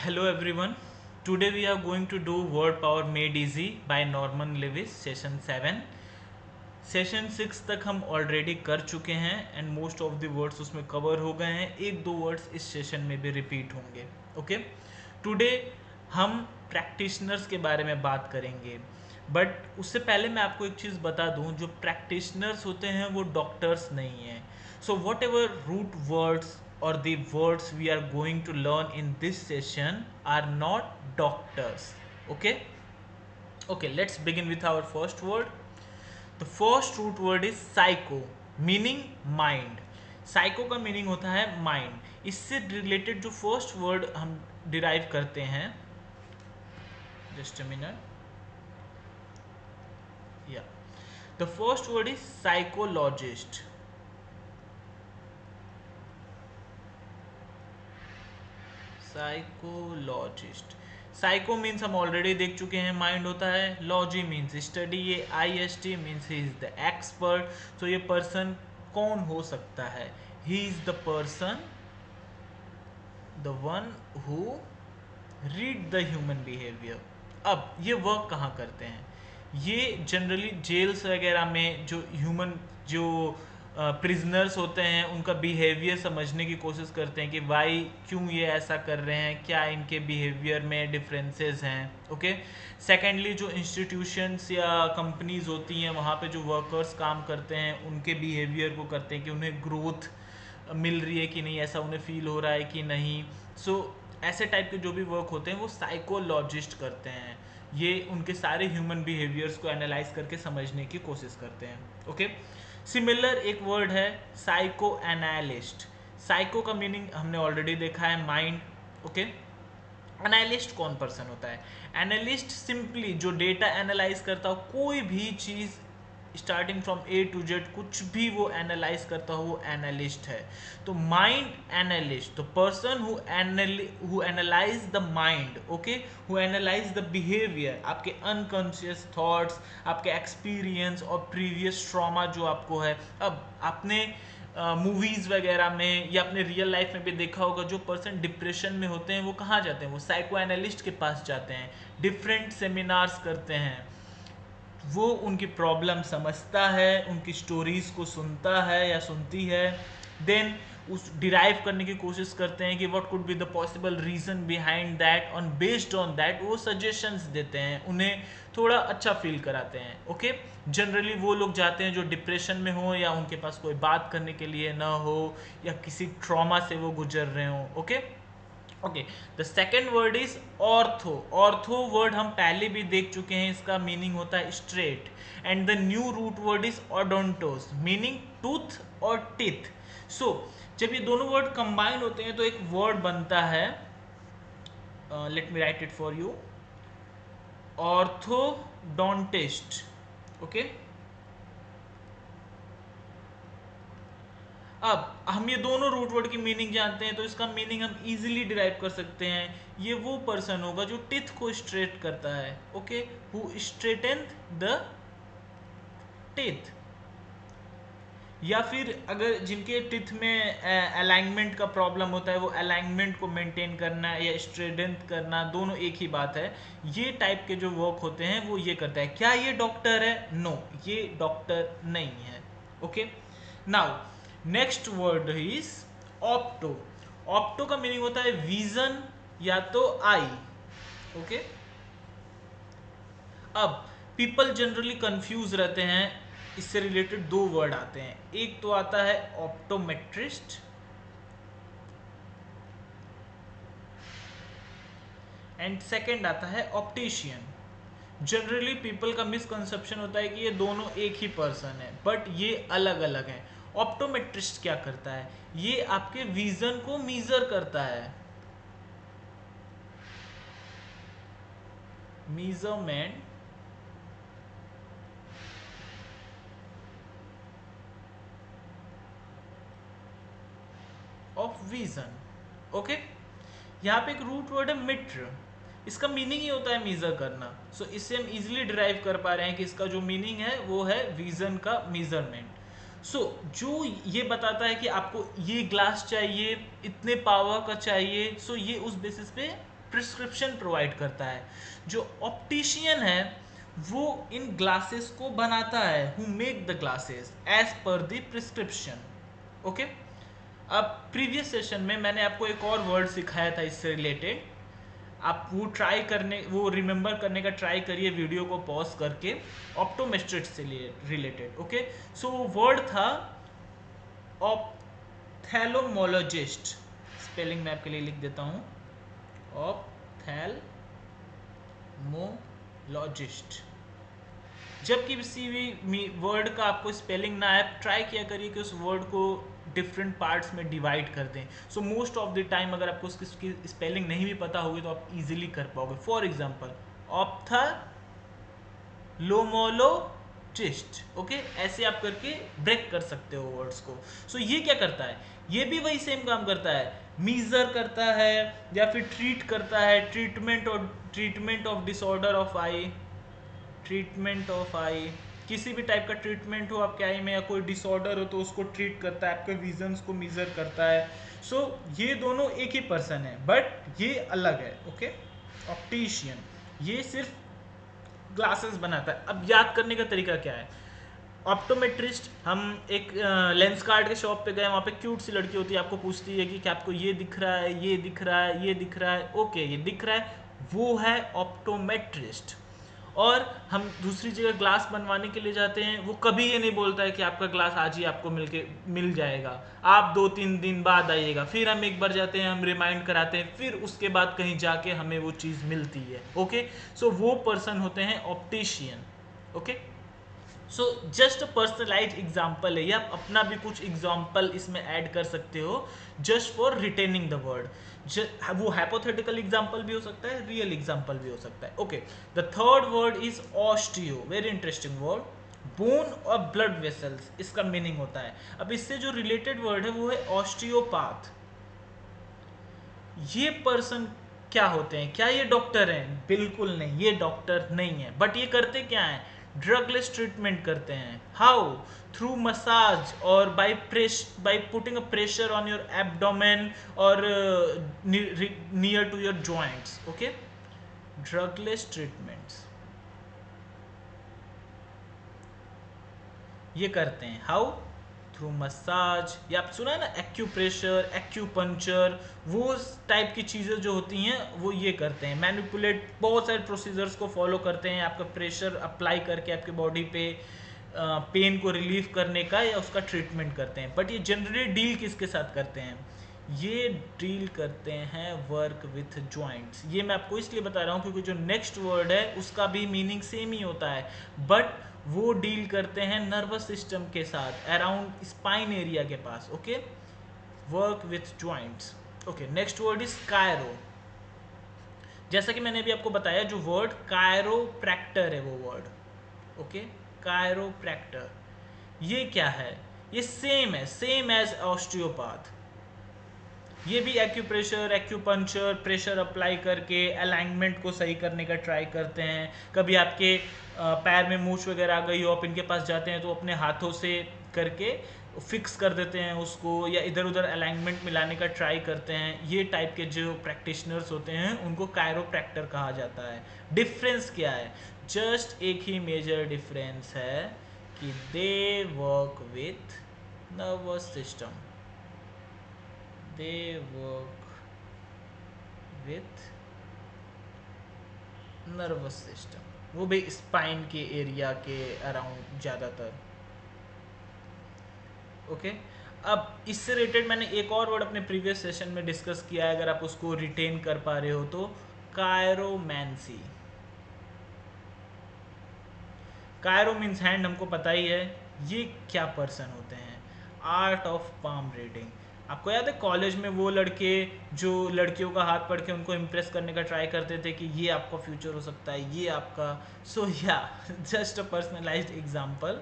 Hello everyone. Today we are going to do Word Power Made Easy by Norman Lewis Session 7. Session 6 तक हम already कर चुके हैं and most of the words उसमें cover हो गए हैं. एक दो वर्ड्स इस सेशन में भी रिपीट होंगे. ओके, टुडे हम प्रैक्टिशनर्स के बारे में बात करेंगे. बट उससे पहले मैं आपको एक चीज़ बता दूं, जो प्रैक्टिशनर्स होते हैं वो डॉक्टर्स नहीं हैं. So whatever root words or the words we are going to learn in this session are not doctors. Okay, let's begin with our first word. The first root word is psycho, meaning mind. Psycho का meaning होता है mind. इससे related जो first word हम derive करते हैं, just a minute, या the first word is psychologist. Psychologist. Psycho means हम ऑलरेडी देख चुके हैं माइंड होता है. Logy means study. ये IST means he is the expert. तो ये पर्सन कौन हो सकता है? He is the person, the one who read the human behaviour. अब ये वर्क कहाँ करते हैं? ये जनरली जेल्स वगैरह में जो ह्यूमन जो प्रिजनर्स होते हैं उनका बिहेवियर समझने की कोशिश करते हैं कि वाई क्यों ये ऐसा कर रहे हैं, क्या इनके बिहेवियर में डिफरेंसेस हैं. ओके. सेकेंडली, जो इंस्टीट्यूशंस या कंपनीज होती हैं वहाँ पे जो वर्कर्स काम करते हैं उनके बिहेवियर को करते हैं कि उन्हें ग्रोथ मिल रही है कि नहीं, ऐसा उन्हें फील हो रहा है कि नहीं. सो ऐसे टाइप के जो भी वर्क होते हैं वो साइकोलॉजिस्ट करते हैं. ये उनके सारे ह्यूमन बिहेवियर्स को एनालाइज करके समझने की कोशिश करते हैं. ओके. सिमिलर एक वर्ड है साइको एनालिस्ट. साइको का मीनिंग हमने ऑलरेडी देखा है माइंड. ओके. एनालिस्ट कौन पर्सन होता है? एनालिस्ट सिंपली जो डेटा एनालाइज करता हो, कोई भी चीज़ starting from A to Z, कुछ भी वो एनालाइज करता हो वो एनालिस्ट है. तो mind analyst, the person who analyse the mind. Okay. Who analyse the behaviour, आपके अनकॉन्शियस थॉट्स, आपके एक्सपीरियंस और प्रीवियस ट्रॉमा जो आपको है. अब आपने मूवीज़ वगैरह में या अपने रियल लाइफ में भी देखा होगा, जो पर्सन डिप्रेशन में होते हैं वो कहाँ जाते हैं? वो साइको एनालिस्ट के पास जाते हैं, डिफरेंट सेमिनार्स करते हैं. वो उनकी प्रॉब्लम समझता है, उनकी स्टोरीज को सुनता है या सुनती है, देन उस डिराइव करने की कोशिश करते हैं कि what could be the possible reason behind that. On based on that वो सजेशंस देते हैं, उन्हें थोड़ा अच्छा फील कराते हैं. ओके. जनरली वो लोग जाते हैं जो डिप्रेशन में हो या उनके पास कोई बात करने के लिए ना हो या किसी ट्रॉमा से वो गुजर रहे हो. Okay. Okay. The second word is ortho. Ortho word हम पहले भी देख चुके हैं, इसका मीनिंग होता है straight. And the new root word is ओडोंटोस, meaning tooth और टीथ. सो जब ये दोनों वर्ड कंबाइन होते हैं तो एक वर्ड बनता है, let me right it for you, orthodontist. Okay. अब हम ये दोनों रूट वर्ड की मीनिंग जानते हैं तो इसका मीनिंग हम इजीली डिराइव कर सकते हैं. ये वो पर्सन होगा जो टिथ को स्ट्रेट करता है. Okay. Who straighten the teeth. या फिर अगर जिनके टिथ में अलाइनमेंट का प्रॉब्लम होता है, वो अलाइनमेंट को मेंटेन करना या स्ट्रेटन करना, दोनों एक ही बात है. ये टाइप के जो वर्क होते हैं वो ये करता है. क्या ये डॉक्टर है? नो, ये डॉक्टर नहीं है. Okay. Now next word is opto. Opto का मीनिंग होता है विजन या तो आई. ओके. अब पीपल जनरली कंफ्यूज रहते हैं, इससे रिलेटेड दो वर्ड आते हैं. एक तो आता है ऑप्टोमेट्रिस्ट एंड सेकंड आता है ऑप्टिशियन. जनरली पीपल का मिसकंसेप्शन होता है कि ये दोनों एक ही पर्सन है, बट ये अलग अलग हैं. ऑप्टोमेट्रिस्ट क्या करता है? ये आपके विजन को मीजर करता है. Measurement of vision. ओके. यहाँ पे एक रूट वर्ड है मिट्र. इसका मीनिंग ही होता है मीजर करना. सो इससे हम इजीली डिराइव कर पा रहे हैं कि इसका जो मीनिंग है वो है विजन का मीजरमेंट. सो जो ये बताता है कि आपको ये ग्लास चाहिए, इतने पावर का चाहिए, सो ये उस बेसिस पे प्रिस्क्रिप्शन प्रोवाइड करता है। जो ऑप्टिशियन है वो इन ग्लासेस को बनाता है, who make the glasses as per the prescription. Okay, अब प्रीवियस सेशन में मैंने आपको एक और वर्ड सिखाया था इससे रिलेटेड, आप वो रिमेंबर करने का ट्राई करिए वीडियो को पॉज करके, ऑप्टोमेट्रिस्ट से रिलेटेड। ओके, सो वो वर्ड था ऑप्थेल्मोलॉजिस्ट। स्पेलिंग मैं आपके लिए लिख देता हूँ, ऑप्थेल्मोलॉजिस्ट। जब किसी भी वर्ड का आपको स्पेलिंग ना आए, ट्राई किया करिए कि उस वर्ड को डिफरेंट पार्ट्स में डिवाइड कर दें। So most of the time अगर आपको उसकी स्पेलिंग नहीं भी पता होगी तो आप इजीली कर पाओगे। For example ophthalmologist. ओके, ऐसे आप करके ब्रेक कर सकते हो वर्ड्स को। सो ये क्या करता है, ये भी वही सेम काम करता है, मीजर करता है या फिर ट्रीट करता है, treatment of disorder of eye, treatment of eye, किसी भी टाइप का ट्रीटमेंट हो आपके आई में या कोई डिसऑर्डर हो तो उसको ट्रीट करता है, आपके विजन्स को मेजर करता है। सो ये दोनों एक ही पर्सन है बट ये अलग है। ओके, ऑप्टिशियन ये सिर्फ ग्लासेस बनाता है। अब याद करने का तरीका क्या है, ऑप्टोमेट्रिस्ट, हम एक लेंस कार्ड के शॉप पे गए, वहाँ पे क्यूट सी लड़की होती है, आपको पूछती है कि क्या आपको ये दिख रहा है, ये दिख रहा है, ये दिख रहा है, ओके ये दिख रहा है, वो है ऑप्टोमेट्रिस्ट। और हम दूसरी जगह ग्लास बनवाने के लिए जाते हैं, वो कभी ये नहीं बोलता है कि आपका ग्लास आज ही आपको मिल जाएगा, आप 2-3 दिन बाद आइएगा। फिर हम एक बार जाते हैं, हम रिमाइंड कराते हैं, फिर उसके बाद कहीं जाके हमें वो चीज़ मिलती है। ओके, सो वो पर्सन होते हैं optician. Okay, so just personalize example है, या आप अपना भी कुछ एग्जाम्पल इसमें ऐड कर सकते हो just for retaining the word. वो हाइपोथेटिकल एग्जाम्पल भी हो सकता है, रियल एग्जाम्पल भी हो सकता है। Okay, the third word is osteo, very interesting word, bone और ब्लड वेसल्स इसका मीनिंग होता है। अब इससे जो रिलेटेड वर्ड है वो है ऑस्टियोपैथ। ये पर्सन क्या होते हैं, क्या ये डॉक्टर हैं? बिल्कुल नहीं, ये डॉक्टर नहीं है, बट ये करते क्या है, ड्रगलेस ट्रीटमेंट करते हैं। हाउ? थ्रू मसाज और by putting a pressure on your abdomen और near to your joints. Okay, drugless treatments ये करते हैं। हाउ? थ्रू मसाज, या आप सुना है ना एक्यूप्रेशर, एक्यूपंक्चर, वो टाइप की चीज़ें जो होती हैं वो ये करते हैं, मैनिपुलेट, बहुत सारे प्रोसीजर्स को फॉलो करते हैं आपका प्रेशर अप्लाई करके आपके बॉडी पे पेन को रिलीफ करने का या उसका ट्रीटमेंट करते हैं। बट ये जनरली डील किसके साथ करते हैं, ये डील करते हैं वर्क विथ जॉइंट्स। ये मैं आपको इसलिए बता रहा हूँ क्योंकि जो नेक्स्ट वर्ड है उसका भी मीनिंग सेम ही होता है, बट वो डील करते हैं नर्वस सिस्टम के साथ, अराउंड स्पाइन एरिया के पास। Okay, work with joints. Okay, next word is chiro. जैसा कि मैंने अभी आपको बताया, जो वर्ड कायरोप्रैक्टर है वो वर्ड। ओके, कायरोप्रैक्टर ये क्या है, ये सेम है, सेम एज ऑस्टियोपैथ। ये भी एक्यूप्रेशर, एक्यूपंक्चर, प्रेशर अप्लाई करके अलाइनमेंट को सही करने का ट्राई करते हैं। कभी आपके पैर में मूछ वगैरह आ गई हो, आप इनके पास जाते हैं तो अपने हाथों से करके फिक्स कर देते हैं उसको, या इधर उधर अलाइनमेंट मिलाने का ट्राई करते हैं। ये टाइप के जो प्रैक्टिशनर्स होते हैं उनको कायरोप्रैक्टर कहा जाता है। डिफरेंस क्या है, जस्ट एक ही मेजर डिफरेंस है कि they work with nervous system, they work with nervous system, वो भी स्पाइन के एरिया के अराउंड ज़्यादातर। ओके, अब इससे रिलेटेड मैंने एक और वर्ड अपने प्रीवियस सेशन में डिस्कस किया है, अगर आप उसको रिटेन कर पा रहे हो तो, कायरोमैंसी। कायरो मीन्स हैंड, हमको पता ही है। ये क्या पर्सन होते हैं, आर्ट ऑफ पाम रीडिंग। आपको याद है कॉलेज में वो लड़के जो लड़कियों का हाथ पढ़ के उनको इम्प्रेस करने का ट्राई करते थे कि ये आपका फ्यूचर हो सकता है, ये आपका। सो या जस्ट अ पर्सनलाइज्ड एग्जांपल,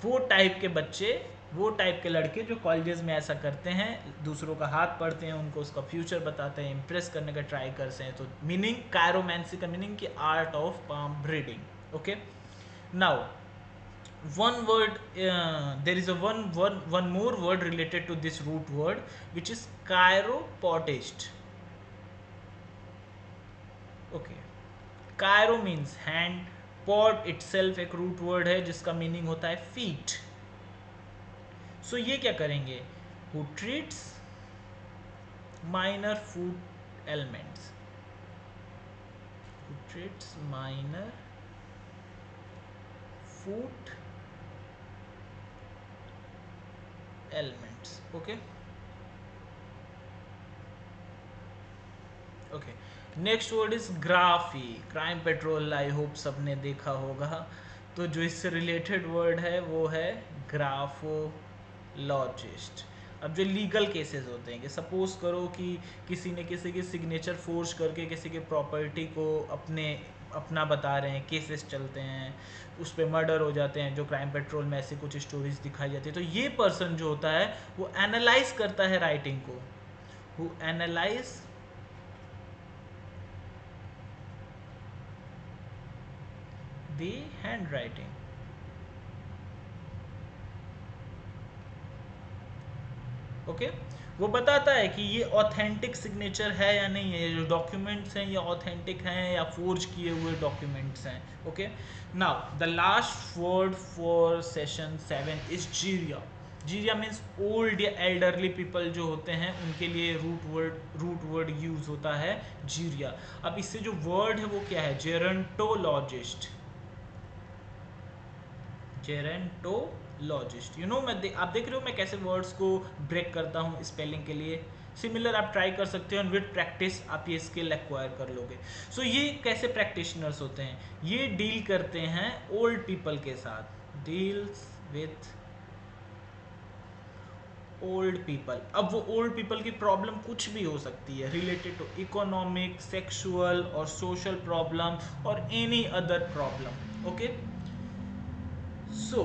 वो टाइप के बच्चे, वो टाइप के लड़के जो कॉलेजेस में ऐसा करते हैं, दूसरों का हाथ पढ़ते हैं, उनको उसका फ्यूचर बताते हैं, इम्प्रेस करने का ट्राई करते हैं। तो मीनिंग कायरोमैंसी का मीनिंग कि art of palm reading. Okay, now one word, there is a one more word related to this root word which is chiropodist. Okay, Cairo means hand, pod itself एक root word है जिसका meaning होता है feet. सो ये क्या करेंगे, who treats minor food elements, who treats minor food elements. Okay okay, next word is graphy. Crime petrol I hope सबने देखा होगा, तो जो इससे रिलेटेड वर्ड है वो है ग्राफोलॉजिस्ट। अब जो लीगल केसेस होते हैं कि सपोज करो कि किसी ने किसी की सिग्नेचर फोर्स करके किसी के प्रॉपर्टी को अपना बता रहे हैं, केसेस चलते हैं, उस पर मर्डर हो जाते हैं, जो क्राइम पेट्रोल में ऐसी कुछ स्टोरीज दिखाई जाती है, तो ये पर्सन जो होता है वो एनालाइज करता है राइटिंग को, who analyse the hand writing. Okay, वो बताता है कि ये ऑथेंटिक सिग्नेचर है या नहीं है, ये जो डॉक्यूमेंट्स हैं ये ऑथेंटिक हैं या फोर्ज किए हुए डॉक्यूमेंट्स हैं। Okay, now the last word for session 7 is geria. Geria means old या एल्डरली पीपल जो होते हैं उनके लिए रूट वर्ड यूज होता है जीरिया। अब इससे जो वर्ड है वो क्या है, जेरंटोलॉजिस्ट। जेरेंटोलॉजिस्ट, यू नो आप देख रहे हो मैं कैसे वर्ड्स को ब्रेक करता हूँ स्पेलिंग के लिए। सिमिलर आप ट्राई कर सकते हो एंड विद प्रैक्टिस आप ये स्किल एक्वायर कर लोगे। सो ये कैसे प्रैक्टिशनर्स होते हैं, ये डील करते हैं ओल्ड पीपल के साथ, डील्स विथ ओल्ड पीपल। अब वो ओल्ड पीपल की प्रॉब्लम कुछ भी हो सकती है, रिलेटेड टू इकोनॉमिक, सेक्सुअल और सोशल प्रॉब्लम और any other problem. Okay, so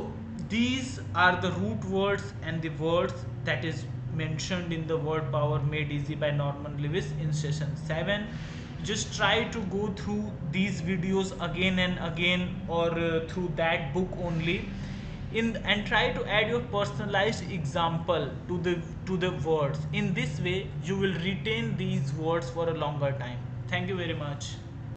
these are the root words and the words that is mentioned in the word power made easy by Norman Lewis in session 7. Just try to go through these videos again and again, or through that book only, and try to add your personalized example to the words. In this way you will retain these words for a longer time. Thank you very much.